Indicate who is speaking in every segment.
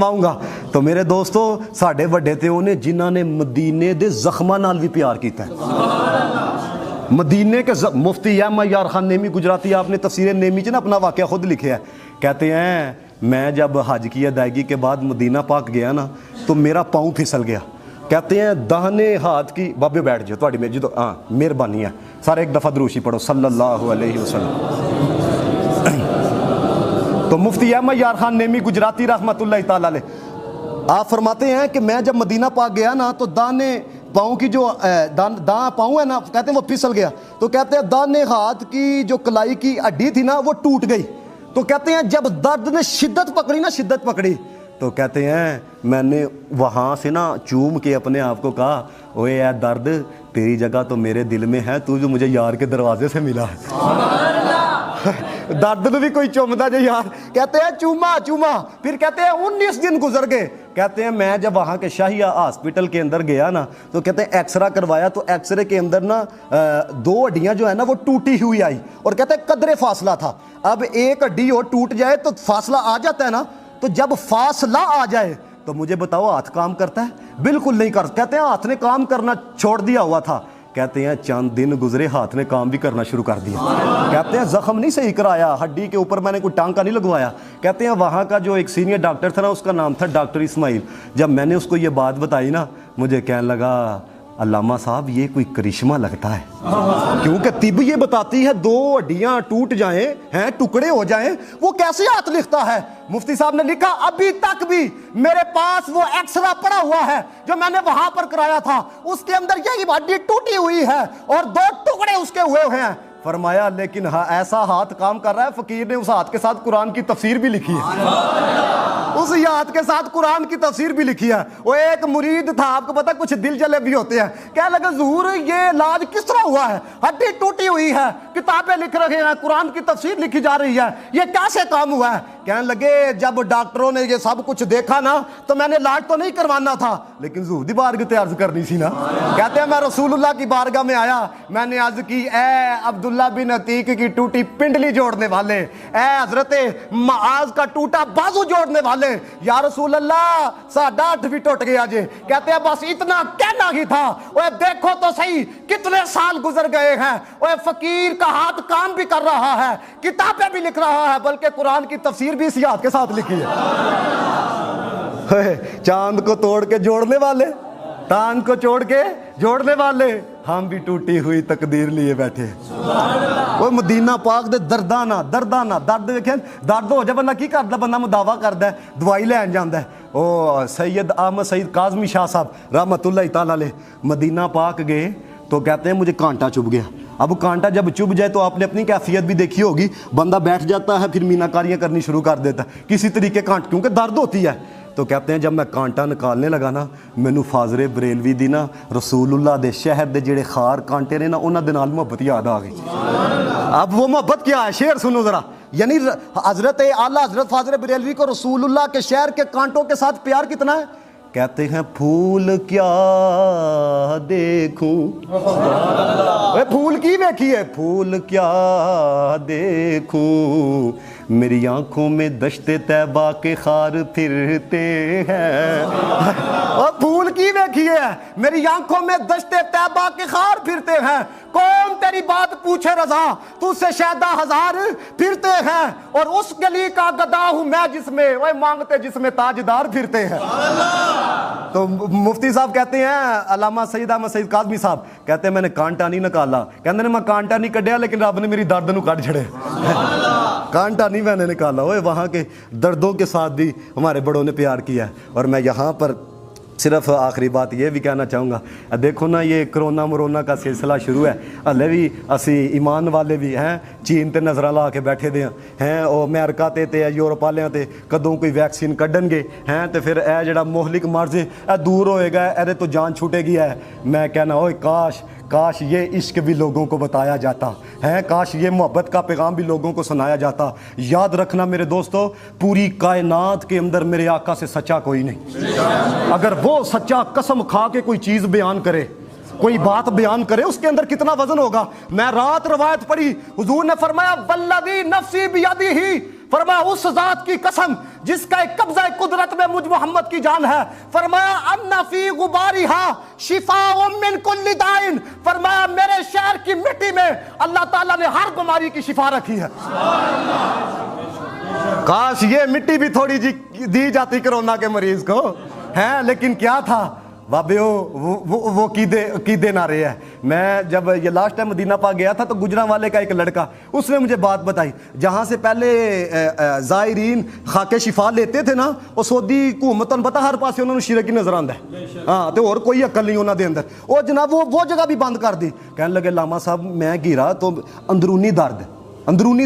Speaker 1: گا تو میرے دوستو ساڈے وڈے تے اونے جنہاں نے مدینے دے زخماں نال بھی پیار کیتا ہے. مدینے کے مفتی احمد یار خان نیمی گجراتی، آپ نے تفسیر نیمی چ نا اپنا واقعہ خود لکھا ہے. کہتے ہیں میں جب حج کی ادائیگی کے بعد مدینہ پاک گیا نا تو میرا پاؤں پھسل گیا. کہتے ہیں داہنے ہاتھ کی، بابے بیٹھ جاؤ تھوڑی میری تو ہاں مہربانی ہے سارے ایک دفعہ دروشی پڑھو صلی اللہ علیہ وسلم. تو مفتی احمد یار خان نیمی گجراتی رحمۃ اللہ تعالی علیہ آپ فرماتے ہیں کہ میں جب مدینہ پاک گیا نا تو دانے پاؤں کی جو داں پاؤں ہے نا کہتے ہیں وہ پھسل گیا. تو کہتے ہیں دانے ہاتھ کی جو کلائی کی ہڈی تھی نا وہ ٹوٹ گئی. تو کہتے ہیں جب درد نے شدت پکڑی تو کہتے ہیں میں نے وہاں سے نا چوم کے اپنے آپ کو کہا اوے اے درد تیری جگہ تو میرے دل میں ہے، تو جو مجھے یار کے دروازے سے ملا ہے. درد بھی کوئی چومتا جو یار. کہتے ہیں چوما پھر کہتے ہیں 19 دن گزر گئے. کہتے ہیں میں جب وہاں کے شاہیہ ہاسپٹل کے اندر گیا نا تو کہتے ہیں ایکسرا کروایا تو ایکسرے کے اندر نا 2 ہڈیاں جو ہے نا وہ ٹوٹی ہوئی آئی اور کہتے ہیں قدرے فاصلہ تھا. اب ایک ہڈی اور ٹوٹ جائے تو فاصلہ آ جاتا ہے نا، تو جب فاصلہ آ جائے تو مجھے بتاؤ ہاتھ کام کرتا ہے؟ بالکل نہیں کرتا. کہتے ہیں ہاتھ نے کام کرنا چھوڑ دیا ہوا تھا. کہتے ہیں چند دن گزرے ہاتھ نے کام بھی کرنا شروع کر دیا. کہتے ہیں زخم نہیں صحیح کرایا، ہڈی کے اوپر میں نے کوئی ٹانکا نہیں لگوایا. کہتے ہیں وہاں کا جو ایک سینئر ڈاکٹر تھا نا اس کا نام تھا ڈاکٹر اسماعیل. جب میں نے اس کو یہ بات بتائی نا مجھے کہنے لگا علامہ صاحب یہ کوئی کرشمہ لگتا ہے، کیونکہ طب یہ بتاتی ہے 2 ہڈیاں ٹوٹ جائیں ہیں ٹکڑے ہو جائیں وہ کیسے ہاتھ لکھتا ہے. مفتی صاحب نے لکھا ابھی تک بھی میرے پاس وہ ایکسرا پڑا ہوا ہے جو میں نے وہاں پر کرایا تھا، اس کے اندر یہی ہڈی ٹوٹی ہوئی ہے اور 2 ٹکڑے اس کے ہوئے ہیں. فرمایا لیکن ایسا ہاتھ کام کر رہا ہے، فقیر نے اس ہاتھ کے ساتھ قرآن کی تفسیر بھی لکھی ہے. اس ہاتھ کے ساتھ قرآن کی تفسیر بھی لکھی ہے. وہ ایک مرید تھا، آپ کو پتا کچھ دل جلے بھی ہوتے ہیں، کہنے لگا ظہور یہ علاج کس طرح ہوا ہے؟ ہڈی ٹوٹی ہوئی ہے، کتابیں لکھ رہے ہیں، قرآن کی تفسیر لکھی جا رہی ہے، یہ کیسے کام ہوا ہے؟ کہنے لگے جب ڈاکٹروں نے یہ سب کچھ دیکھا نا تو میں نے علاج تو نہیں کروانا تھا لیکن ظہور دی بارگاہ تے عرض کرنی سی نا. کہتے ہیں میں رسول اللہ کی بارگاہ میں آیا، میں نے عرض کی اے عبداللہ بن عتیق کی ٹوٹی پنڈلی جوڑنے والے، اے حضرت معاذ کا ٹوٹا بازو جوڑنے والے، یا رسول اللہ ساڈا 8 بھی ٹوٹ گیا جی. کہتے ہیں بس اتنا کہنا ہی تھا. اوے دیکھو تو صحیح کتنے سال گزر گئے ہیں، اوے فقیر کا ہاتھ کام بھی کر رہا ہے، کتابیں بھی لکھ رہا ہے، بلکہ قرآن کی تفسیر بھی اسی ہاتھ کے ساتھ لکھی ہے. چاند کو توڑ کے جوڑنے والے، ٹانگ کو چھوڑ کے جوڑنے والے، ہم بھی ٹوٹی ہوئی تقدیر لیے بیٹھے. وہ مدینہ پاک دے دردانہ درد دیکھیں درد ہو جائے بندہ کی کردا، بندہ مداوا کردا ہے، دوائی لین جاندا ہے. او سید احمد سعید کاظمی شاہ صاحب رحمۃ اللہ تعالی علیہ مدینہ پاک گئے تو کہتے ہیں مجھے کانٹا چبھ گیا. اب کانٹا جب چبھ جائے تو آپ نے اپنی کیفیت بھی دیکھی ہوگی، بندہ بیٹھ جاتا ہے پھر میناکاریاں کرنی شروع کر دیتا ہے کسی طریقے کانٹ، کیونکہ درد ہوتی ہے. تو کہتے ہیں جب میں کانٹا نکالنے لگا نا مینوں فاضر بریلوی دی نا رسول اللہ دے شہر دے جڑے خار کانٹے نے نا انہاں دے نال محبت یاد آ گئی. اب وہ محبت کیا ہے شعر سنو ذرا. یعنی حضرت اعلیٰ حضرت فاضل بریلوی کو رسول اللہ کے شہر کے کانٹوں کے ساتھ پیار کتنا ہے. کہتے ہیں پھول کیا دیکھوں، پھول کی دیکھیے، پھول کیا دیکھوں میری آنکھوں میں دشت طیبہ کے خار پھرتے ہیں. اور پھول کی دیکھیے میری آنکھوں میں دشت طیبہ کے خار پھرتے ہیں. کون تیری بات پوچھے رضا تو سے شیدا ہزار پھرتے ہیں، اور اس گلی کا گدا ہوں میں جس میں وہ مانگتے جس میں تاجدار پھرتے ہیں. تو مفتی صاحب کہتے ہیں علامہ سید احمد سعید کاظمی صاحب کہتے ہیں میں نے کانٹا نہیں نکالا. کہتے ہیں میں کانٹا نہیں کڈیا لیکن رب نے میری درد نو کڈ چھڑے. کانٹا نہیں میں نے نکالا. وہ وہاں کے دردوں کے ساتھ بھی ہمارے بڑوں نے پیار کیا ہے. اور میں یہاں پر صرف آخری بات یہ بھی کہنا چاہوں گا، دیکھو نا یہ کرونا مرونا کا سلسلہ شروع ہے، ہلے بھی اسی ایمان والے بھی ہیں چین تے نظر لا کے بیٹھے دے ہیں او امریکہ تے یورپ والے تے کدوں کوئی ویکسین کڈن گے ہیں تے پھر اے جڑا مہلک مرض اے دور ہوئے گا، اے تو جان چھوٹے گی ہے. میں کہنا اوے کاش یہ عشق بھی لوگوں کو بتایا جاتا ہے، کاش یہ محبت کا پیغام بھی لوگوں کو سنایا جاتا. یاد رکھنا میرے دوستو پوری کائنات کے اندر میرے آقا سے سچا کوئی نہیں. اگر وہ سچا قسم کھا کے کوئی چیز بیان کرے، کوئی بات بیان کرے، اس کے اندر کتنا وزن ہوگا. میں رات روایت پڑھی، حضور نے فرمایا والذی نفسی بیدہ، فرمایا اس ذات کی قسم جس کا ایک قبضہ قدرت میں مجھ محمد کی جان ہے، فرمایا ان فی غبارہا شفاء من کل داء، فرمایا میرے شہر کی مٹی میں اللہ تعالیٰ نے ہر بیماری کی شفا رکھی ہے۔ کاش یہ مٹی بھی تھوڑی جی دی جاتی کرونا کے مریض کو، ہیں لیکن کیا تھا بابیو، وہ قیدے نہ رہے ہیں۔ میں جب یہ لاسٹ ٹائم مدینہ پاک گیا تھا تو گجرانوالے کا ایک لڑکا، اس نے مجھے بات بتائی، جہاں سے پہلے زائرین خاک شفا لیتے تھے نا، وہ سعودی حکومت نے پتا ہر پاسے انہوں نے شرک ہی نظر آندا ہے، ہاں تو اور کوئی عقل نہیں انہوں دے اندر، وہ جناب وہ جگہ بھی بند کر دی۔ کہنے لگے لاما صاحب میں گرا تو اندرونی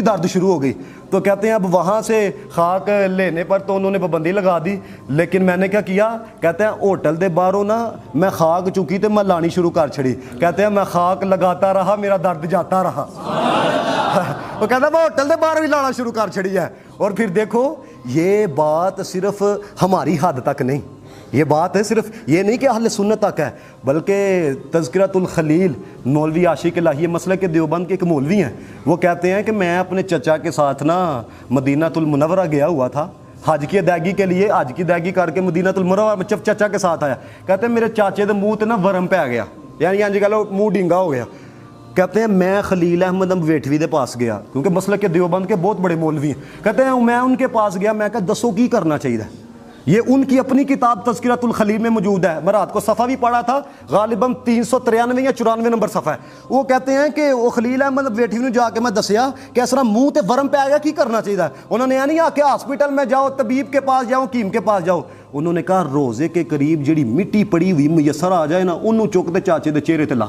Speaker 1: درد شروع ہو گئی، تو کہتے ہیں اب وہاں سے خاک لینے پر تو انہوں نے پابندی لگا دی، لیکن میں نے کیا کیا، کہتے ہیں ہوٹل دے باہروں نا میں خاک چکی تو میں لانی شروع کر چھڑی، کہتے ہیں میں خاک لگاتا رہا میرا درد جاتا رہا۔ وہ کہتا ہے میں ہوٹل دے باہر بھی لانا شروع کر چھڑی ہے۔ اور پھر دیکھو یہ بات صرف ہماری حد تک نہیں، یہ بات ہے صرف یہ نہیں کہ اہل سنت تک ہے، بلکہ تذکرۃ الخلیل مولوی عاشق الہی مسلک کے دیوبند کے ایک مولوی ہیں، وہ کہتے ہیں کہ میں اپنے چچا کے ساتھ نا مدینہ المنورہ گیا ہوا تھا حج کی ادائیگی کے لیے، حج کی ادائیگی کر کے مدینہ المنورہ میں چچا کے ساتھ آیا، کہتے ہیں میرے چاچے دے منہ تے نا ورم پہ گیا، یعنی آج کل منہ ڈینگا ہو گیا۔ کہتے ہیں میں خلیل احمد ویٹوی دے پاس گیا، کیونکہ مسلک کے دیوبند کے بہت بڑے مولوی ہیں، کہتے ہیں میں ان کے پاس گیا، میں کہا دسو کی کرنا چاہیے، یہ ان کی اپنی کتاب تذکرۃ الخلیل میں موجود ہے، میں رات کو صفحہ بھی پڑھا تھا، غالباً 393 یا 94 نمبر صفحہ ہے۔ وہ کہتے ہیں کہ وہ خلیل احمد ویٹھی نے جا کے میں دسیا کہ اس طرح منہ تے ورم پہ آیا کی کرنا چاہیے، انہوں نے نہیں کہ ہاسپٹل میں جاؤ، طبیب کے پاس جاؤ، حکیم کے پاس جاؤ، انہوں نے کہا روزے کے قریب جڑی مٹی پڑی ہوئی میسر آ جائے نا انہوں چک دے چاچے دے چہرے تے لا،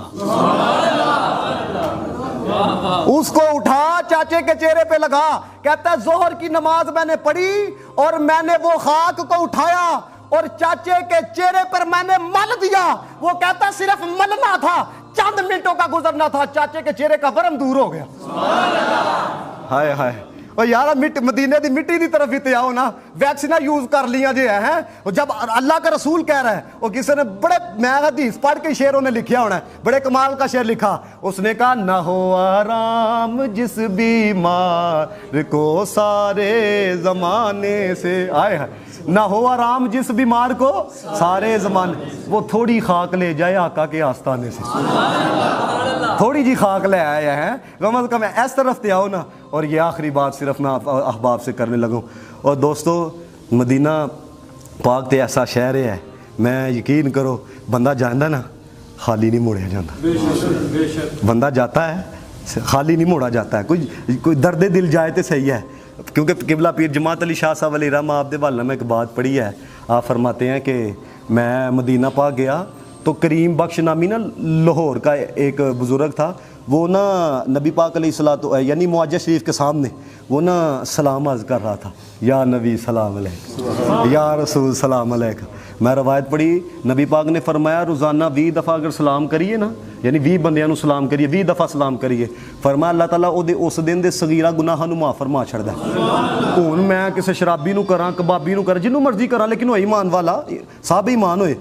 Speaker 1: اس کو اٹھا چاچے کے چہرے پہ لگا، کہتا ہے ظہر کی نماز میں نے پڑھی اور میں نے وہ خاک کو اٹھایا اور چاچے کے چہرے پر میں نے مل دیا، وہ کہتا صرف ملنا تھا، چند منٹوں کا گزرنا تھا، چاچے کے چہرے کا ورم دور ہو گیا۔ ہائے ہائے، اور یار مدینے دی مٹی دی طرف ہی تے آؤ نا، ویکسینہ یوز کر لیا جی ہے، جب اللہ کا رسول کہہ رہا ہے، وہ کسی نے بڑے میں حدیث پڑھ کے شعروں نے لکھیا ہونا ہے، بڑے کمال کا شعر لکھا، اس نے کہا نہ ہو آرام جس بیمار کو سارے زمانے سے، آئے ہے نہ ہو آرام جس بیمار کو سارے زمانے، وہ تھوڑی خاک لے جائے آقا کے آستانے سے، تھوڑی جی خاک لے آئے ہیں، کم از کم اس طرف تے آؤ نا۔ اور یہ آخری بات صرف میں احباب سے کرنے لگوں، اور دوستو مدینہ پاک تے ایسا شہر ہے، میں یقین کرو بندہ جاندہ نا خالی نہیں موڑیا جاندہ، بندہ جاتا ہے خالی نہیں موڑا جاتا ہے، کوئی درد دل جائے تو صحیح ہے، کیونکہ قبلہ پیر جماعت علی شاہ صاحب علیہ رحمہ آپ دے والہ میں ایک بات پڑھی ہے، آپ فرماتے ہیں کہ میں مدینہ پاک گیا تو کریم بخش نامی نا لاہور کا ایک بزرگ تھا، وہ نا نبی پاک علیہ الصلوۃ یعنی معجزہ شریف کے سامنے وہ نا سلام عرض کر رہا تھا، یا نبی سلام علیکم، یا رسول سلام علیکم۔ میں روایت پڑھی، نبی پاک نے فرمایا روزانہ 20 دفعہ اگر سلام کریے نا، یعنی 20 بندیاں نو سلام کریے، 20 دفعہ سلام کریے، فرمایا اللہ تعالیٰ اس دن دے صغیرہ گناہاں نو معاف فرما چھڑدا ہے۔ ہن میں کسی شرابی نو کراں، کبابی نو کراں، جنوں مرضی کراں، لیکن وہ ایمان والا صاحب ایمان ہوئے،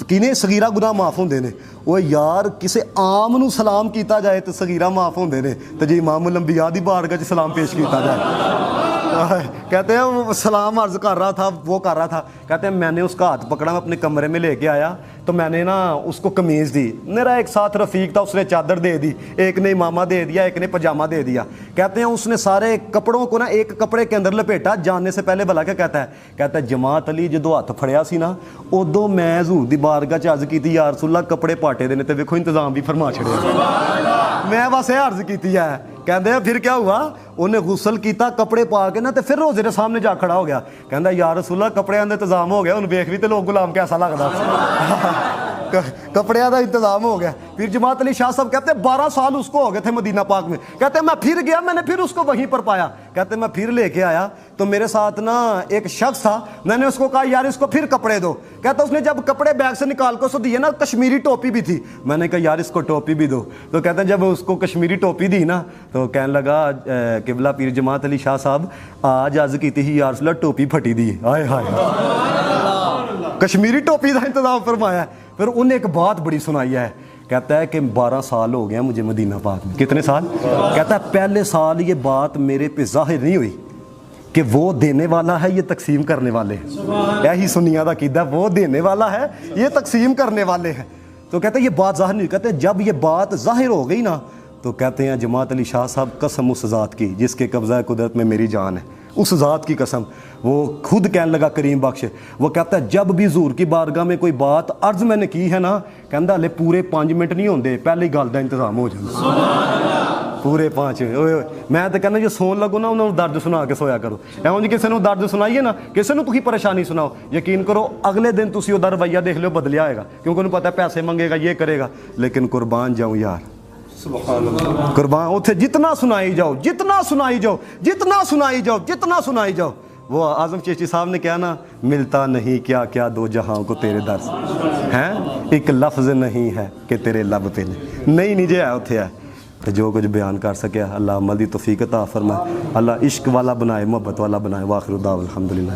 Speaker 1: کینے صغیرہ گناہ معاف ہوندے نے، وہ یار کسے عام نو سلام کیتا جائے تو صغیرہ معاف ہوندے نے، تو جی امام الانبیاء دی بارگاہ چ سلام پیش کیتا جائے، کہتے ہیں وہ سلام عرض کر رہا تھا، وہ کر رہا تھا، کہتے ہیں میں نے اس کا ہاتھ پکڑا، میں اپنے کمرے میں لے کے آیا تو میں نے نا اس کو قمیض دی، میرا ایک ساتھ رفیق تھا، اس نے چادر دے دی، ایک نے امامہ دے دیا، ایک نے پجامہ دے دیا، کہتے ہیں اس نے سارے کپڑوں کو نا ایک کپڑے کے اندر لپیٹا، جاننے سے پہلے بھلا کیا کہتا ہے جماعت علی جدو ہاتھ پھڑیا سی نا ادو میں حضور دی بارگاہ چ عرض کیتی یا رسول اللہ کپڑے پاٹے دے نے تے ویکھو انتظام بھی فرما چھڑیا، میں بس یہ عرض کیتی ہے، کہندے پھر کیا ہوا، انہیں غسل کیتا کپڑے پا کے نا تے پھر روزے دے سامنے جا کھڑا ہو گیا، کہندا یا رسول اللہ کپڑے دا انتظام ہو گیا، ہن ویکھ بھی تے لوگ غلام کیسا لگدا، کپڑے دا انتظام ہو گیا۔ پھر جماعت علی شاہ صاحب کہتے ہیں 12 سال اس کو ہو گئے تھے مدینہ پاک میں، کہتے ہیں میں پھر گیا، میں نے پھر اس کو وہیں پر پایا، کہتے ہیں میں پھر لے کے آیا تو میرے ساتھ نا ایک شخص تھا، میں نے اس کو کہا یار اس کو پھر کپڑے دو، کہتا اس نے جب کپڑے بیگ سے نکال کے اس کو دیے نا، کشمیری ٹوپی بھی تھی، میں نے کہا یار اس کو ٹوپی بھی دو، تو کہتے ہیں جب اس کو کشمیری ٹوپی دی نا تو کہنے لگا قبلہ پیر جماعت علی شاہ صاحب آج عرض کی تھی یا رسول اللہ ٹوپی پھٹی دی، ہائے ہائے، کشمیری ٹوپی کا انتظام فرمایا ہے۔ پھر انہیں ایک بات بڑی سنائی ہے، کہتا ہے کہ 12 سال ہو گیا مجھے مدینہ پاک میں، کتنے سال، کہتا ہے پہلے سال یہ بات میرے پہ ظاہر نہیں ہوئی کہ وہ دینے والا ہے، یہ تقسیم کرنے والے ہیں. یہی سنیاں دا عقیدہ، وہ دینے والا ہے، یہ تقسیم کرنے والے ہیں. تو کہتے ہیں یہ بات ظاہر نہیں، کہتے ہیں جب یہ بات ظاہر ہو گئی نا تو کہتے ہیں جماعت علی شاہ صاحب قسم اس ذات کی جس کے قبضہ قدرت میں میری جان ہے، اس ذات کی قسم. وہ خود کہنے لگا کریم بخش، وہ کہتا ہے جب بھی حضور کی بارگاہ میں کوئی بات عرض میں نے کی ہے نا، کہندا ہلے پورے 5 منٹ نہیں ہوندے پہلے ہی گل دا انتظام ہو جائے پورے 5. میں تو کہنا جو سون لگو نا انہوں درد سنا کے سویا کرو. ایوں جی کسی نے درد سنائیے نا، کسی نے تھی پریشانی سناؤ، یقین کرو اگلے دن تسی وہ رویہ دیکھ لو بدلیا آئے گا، کیونکہ انہوں پتہ ہے پیسے منگے گا، یہ کرے گا. لیکن قربان جاؤں یار، قربان اتھے جتنا سنائی جاؤ، جتنا سنائی جاؤ، جتنا سنائی جاؤ، جتنا سنائی جاؤ. وہ اعظم چشتی صاحب نے کہا نا، ملتا نہیں کیا کیا دو جہاں کو تیرے در سے ہیں، ایک لفظ نہیں ہے کہ تیرے لب پہ نہیں نیجے ہے اتھے ہے. تو جو کچھ بیان کر سکے اللہ عمل دی توفیق عطا فرمائے، اللہ عشق والا بنائے، محبت والا بنائے. واخر دعوانا الحمدللہ.